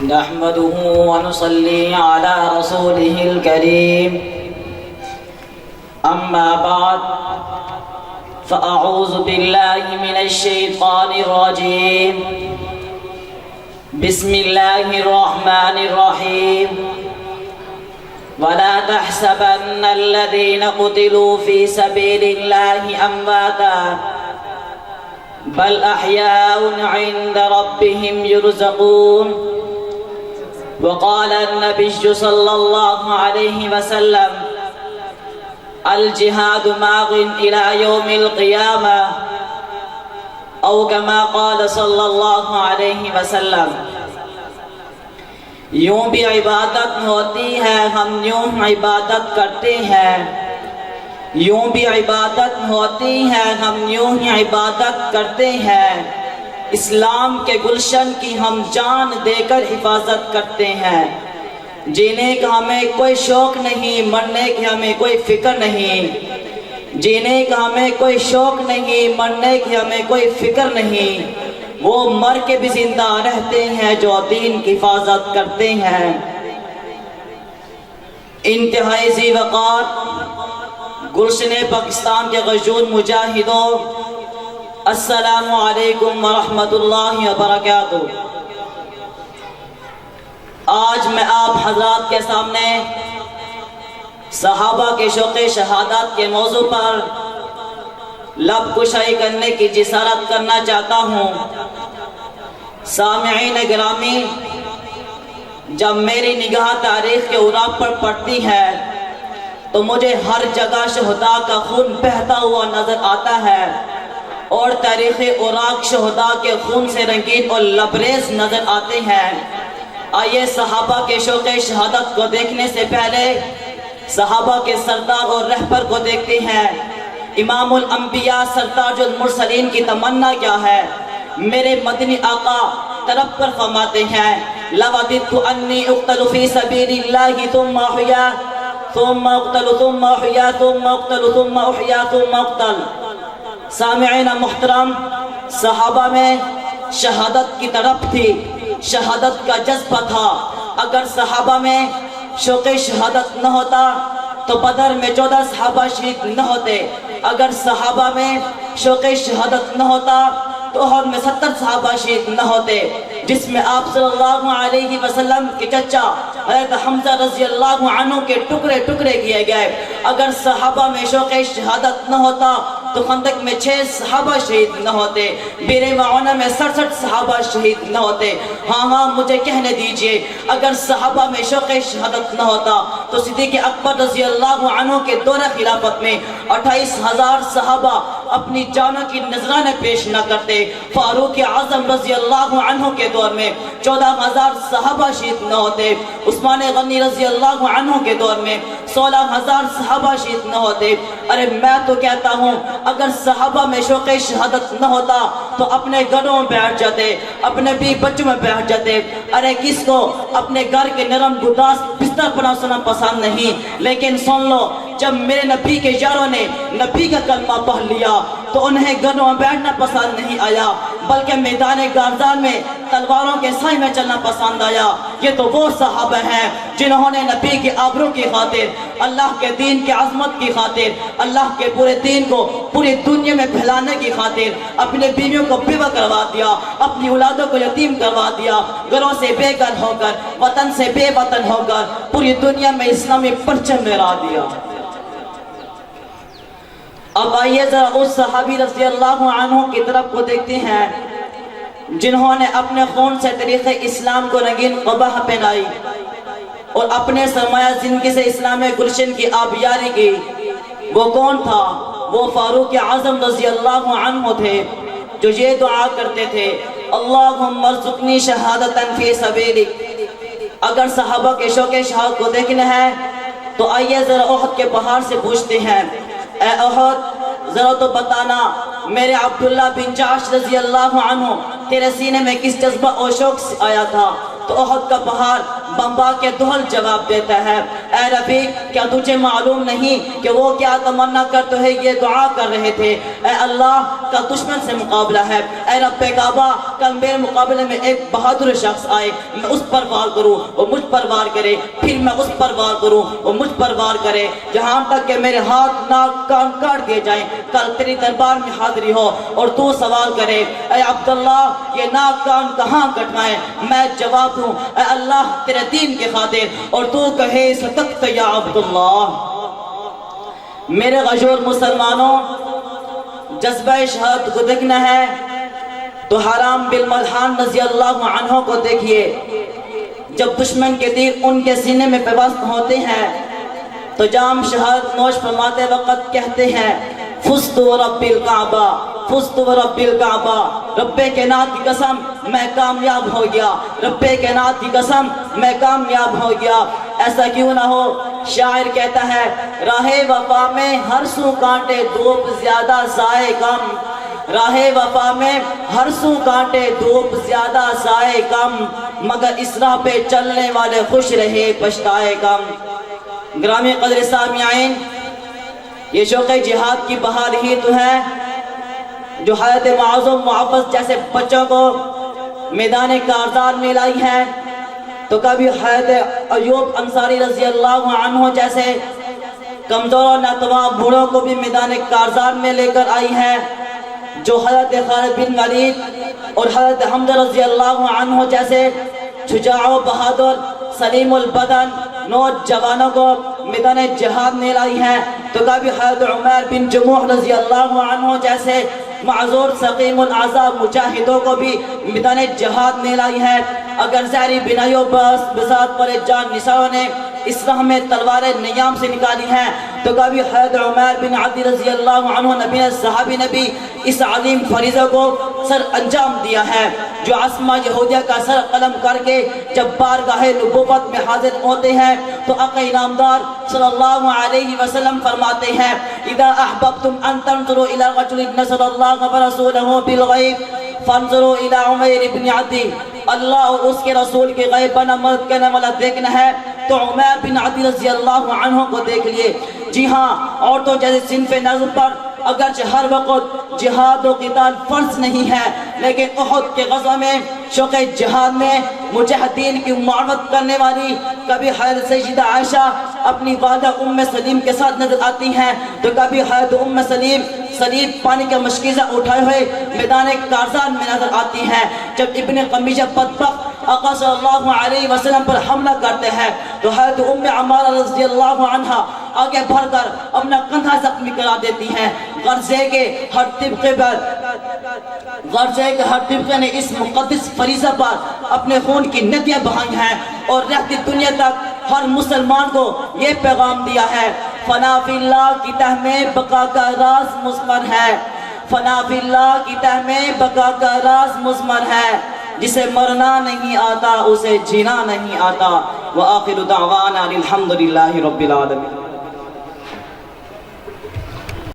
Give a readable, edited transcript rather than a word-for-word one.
نحمده ونصلي على رسوله الكريم أما بعد فأعوذ بالله من الشيطان الرجيم بسم الله الرحمن الرحيم ولا تحسبن الذين قتلوا في سبيل الله أمواتا بل أحياء عند ربهم يرزقون وقال النبي صلى الله عليه وسلم الجهاد ماض إلى يوم القيامة أو كما قال صلی اللہ علیہ وسلم۔ یوں بھی عبادت ہوتی ہے، ہم یوں عبادت کرتے ہیں، یوں بھی عبادت ہوتی ہے، ہم یوں ہی عبادت کرتے ہیں، اسلام کے گلشن کی ہم جان دے کر حفاظت کرتے ہیں، جینے کا ہمیں کوئی شوق نہیں، مرنے کی ہمیں کوئی فکر نہیں، جینے کا ہمیں کوئی شوق نہیں، مرنے کی ہمیں کوئی فکر نہیں، وہ مر کے بھی زندہ رہتے ہیں جو دین کی حفاظت کرتے ہیں۔ انتہائی ذی وقار گلشن پاکستان کے غجور مجاہدوں، السلام علیکم ورحمۃ اللہ وبرکاتہ۔ آج میں آپ حضرات کے سامنے صحابہ کے شوق شہادت کے موضوع پر لب کشائی کرنے کی جسارت کرنا چاہتا ہوں۔ سامعین گرامی، جب میری نگاہ تاریخ کے اوراق پر پڑتی ہے تو مجھے ہر جگہ شہداء کا خون بہتا ہوا نظر آتا ہے، اور تاریخ اوراق شہداء کے خون سے رنگین اور لبریز نظر آتے ہیں۔ آئیے صحابہ کے شوق شہادت کو دیکھنے سے پہلے صحابہ کے سردار اور رہبر کو دیکھتے ہیں۔ امام الانبیاء سرتاج المرسلین کی تمنا کیا ہے؟ میرے مدنی آقا طرف پر فرماتے ہیں لَوَدِدْتُ أَنِّي أُقْتَلُ فِي سَبِيلِ اللَّهِ ثُمَّ أُحْيَا ثُمَّ أُقْتَلُ ثُمَّ أُحْيَا ثُمَّ أُقْتَلُ ثُمَّ أُحْيَا ثُمَّ أُقْتَلُ۔ سامعین محترم، صحابہ میں شہادت کی طرف تھی، شہادت کا جذبہ تھا۔ اگر صحابہ میں شوق شہادت نہ ہوتا تو بدر میں 14 صحابہ شہید نہ ہوتے، اگر صحابہ میں شوق شہادت نہ ہوتا تو احد میں 70 صحابہ شہید نہ ہوتے، جس میں آپ صلی اللہ علیہ وسلم کے چچا حضرت حمزہ رضی اللہ عنہ کے ٹکڑے ٹکڑے کیے گئے۔ اگر صحابہ میں شوق شہادت نہ ہوتا تو خندق میں 6 صحابہ شہید نہ ہوتے، بیر معونہ میں 67 صحابہ شہید نہ ہوتے۔ ہاں مجھے کہنے دیجئے، اگر صحابہ میں شوق شہادت نہ ہوتا تو صدیق اکبر رضی اللہ عنہ کے دور خلافت میں 28,000 صحابہ اپنی جانوں کی نذرانے پیش نہ کرتے، فاروق اعظم رضی اللہ عنہ کے دور میں 14,000 صحابہ شہید نہ ہوتے، عثمان غنی رضی اللہ عنہ کے دور میں 16,000 صحابہ شہید نہ ہوتے۔ ارے میں تو کہتا ہوں اگر صحابہ میں شوق شہادت نہ ہوتا تو اپنے گھروں میں بیٹھ جاتے، اپنے بھی بچوں میں بیٹھ جاتے۔ ارے کس کو اپنے گھر کے نرم گداس بستر پر سونا پسند نہیں، لیکن سن لو جب میرے نبی کے یاروں نے نبی کا کلمہ پڑھ لیا تو انہیں گھروں میں بیٹھنا پسند نہیں آیا، بلکہ میدان گارزان میں تلواروں کے سائے میں چلنا پسند آیا۔ یہ تو وہ صحابہ ہیں جنہوں نے نبی کے آبرو کی خاطر، اللہ کے دین کی عظمت کی خاطر، اللہ کے پورے دین کو پوری دنیا میں پھیلانے کی خاطر اپنے بیویوں کو بیوہ کروا دیا، اپنی اولادوں کو یتیم کروا دیا، گھروں سے بے گھر ہو کر، وطن سے بے وطن ہو کر پوری دنیا میں اسلامی پرچم لہرا دیا۔ اب آئیے ذرا اس صحابی رضی اللہ عنہ کی طرف کو دیکھتے ہیں جنہوں نے اپنے خون سے تاریخ اسلام کو رنگین قبا پہنائی اور اپنے سرمایہ زندگی سے اسلام گلشن کی آبیاری کی۔ وہ کون تھا؟ وہ فاروق اعظم رضی اللہ عنہ تھے جو یہ دعا کرتے تھے اللہم ارزقنی شہادتا فی سبیلک۔ اگر صحابہ کے شوق شہادت کو دیکھنا ہے تو آئیے ذرا احد کے پہاڑ سے پوچھتے ہیں اے احد ذرا تو بتانا میرے عبداللہ بن جعش رضی اللہ عنہ تیرے سینے میں کس جذبہ اور شوق سے آیا تھا؟ تو احد کا پہاڑ بمبا کے دہل جواب دیتا ہے اے رفیق کیا تجھے معلوم نہیں کہ وہ کیا تمنا کرتے ہیں؟ یہ دعا کر رہے تھے اے اللہ کل دشمن سے مقابلہ ہے، اے رب کعبہ کل میرے مقابلے میں ایک بہادر شخص آئے، میں اس پر وار کروں وہ مجھ پر وار کرے، پھر میں اس پر وار کروں وہ مجھ پر وار کرے، جہاں تک کہ میرے ہاتھ ناک کان کاٹ دیے جائیں، کل تیری دربار میں حاضری ہو اور تو سوال کرے اے عبداللہ یہ ناک کان کہاں کٹوائیں؟ میں جواب دوں اے اللہ تیرے دین کے خاطر، اور تو کہے صدقت یا عبداللہ۔ میرے غیور مسلمانوں، جذبہ شہادت کو دیکھنا ہے تو حرام بن ملحان رضی اللہ عنہ کو دیکھیے، جب دشمن کے تیر ان کے سینے میں پیوست ہوتے ہیں تو جام شہادت نوش فرماتے وقت کہتے ہیں فزت ورب الکعبہ، فزت ورب الکعبہ، رب کائنات کی قسم میں کامیاب ہو گیا، رب کائنات کی قسم میں کامیاب ہو گیا۔ ایسا کیوں نہ ہو، شاعر کہتا ہے راہ وفا میں ہر سو کانٹے دھوپ زیادہ سائے کم، راہ وفا میں ہر سو کانٹے دھوپ زیادہ سائے کم، مگر اس راہ پہ چلنے والے خوش رہے پچھتائے کم۔ گرامی قدر سامعین، یہ شوق جہاد کی بہار ہی تو ہے جو حضرت معاذ و معوذ جیسے بچوں کو میدان کارزار میں لائی ہے، تو کبھی حضرت ایوب انصاری رضی اللہ عنہ جیسے کمزور و ناتواں بوڑھوں کو بھی میدان کارزار میں لے کر آئی ہے، جو حضرت خالد بن ولید اور حضرت حمزہ رضی اللہ عنہ جیسے شجاع و بہادر سلیم البدن نوجوانوں کو میدان جہاد میں لائی ہے، تو کبھی حضرت عمیر بن جموح رضی اللہ عنہ جیسے معذور سقیم الاعضاء مجاہدوں کو بھی میدان جہاد میں لائی ہے۔ اگر زہری بنائیوں بساط پر جان نساؤں نے اس راہ میں تلواریں نیام سے نکالی ہیں، تو کبھی حضرت عمیر بن عدی رضی اللہ عنہ نبی صحابی نے بھی اس عظیم فریضہ کو سر انجام دیا ہے، جو عصمہ یہودیہ کا سر قلم کر کے جب بارگاہ نبوت میں حاضر ہوتے ہیں تو آقا انعامدار صلی اللہ علیہ وسلم فرماتے ہیں اذا احببتم ان تنظروا الى رجل نصر اللہ ورسولہ بالغیب فانظروا الى عمیر بن عدی، اللہ اور اس کے رسول کے غیب بنا مدد کرنے والا دیکھنا ہے تو عمیر بن عدی رضی اللہ عنہ کو دیکھ لیے۔ جی ہاں، عورتوں جیسے صنف نظر پر اگرچہ ہر وقت جہاد و قتال فرض نہیں ہے، لیکن احد کے غزوہ میں شوق جہاد میں مجاہدین کی معاونت کرنے والی کبھی حضرت سیدہ عائشہ اپنی والدہ ام سلیم کے ساتھ نظر آتی ہیں، تو کبھی حضرت ام سلیم صلیب پانی کا مشکیزہ اٹھائے ہوئے میدان کارزار میں نظر آتی ہیں۔ جب ابن قمیجہ بدبخت آقا صلی اللہ علیہ وسلم پر حملہ کرتے ہیں تو حضرت ام عمارہ رضی اللہ عنہ آگے بڑھ کر اپنا کندھا زخمی کرا دیتی ہیں۔ غرضے کے ہر طبقے نے اس مقدس فریضہ پر اپنے خون کی ندیاں بہائی ہیں اور رہتی دنیا تک ہر مسلمان کو یہ پیغام دیا ہے فنا فی اللہ کی تہ میں بقا کا راز مضمر ہے، فنا فی اللہ کی تہ میں بقا کا راز مضمر ہے، جسے مرنا نہیں آتا اسے جینا نہیں آتا۔ وآخر دعوانا الحمدللہ رب العالمین۔